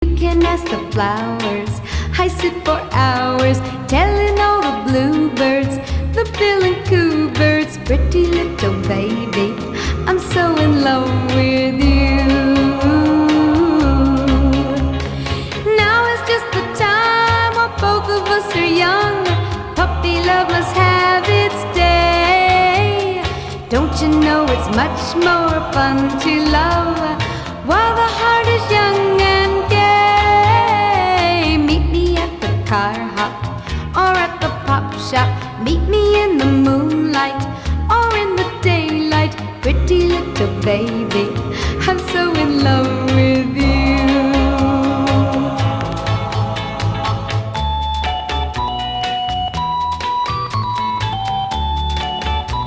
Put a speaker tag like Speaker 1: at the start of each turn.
Speaker 1: You can ask the flowers. I sit for hours telling all the bluebirds, the bill and coo birds, pretty little baby, I'm so in love with you. Now is just the time while both of us are young. Puppy love must have its day. Don't you know it's much more fun to love while the heart is young and gay? Meet me at the car hop or at the pop shop. Meet me in the moonlight or in the daylight. Pretty little baby, I'm so in love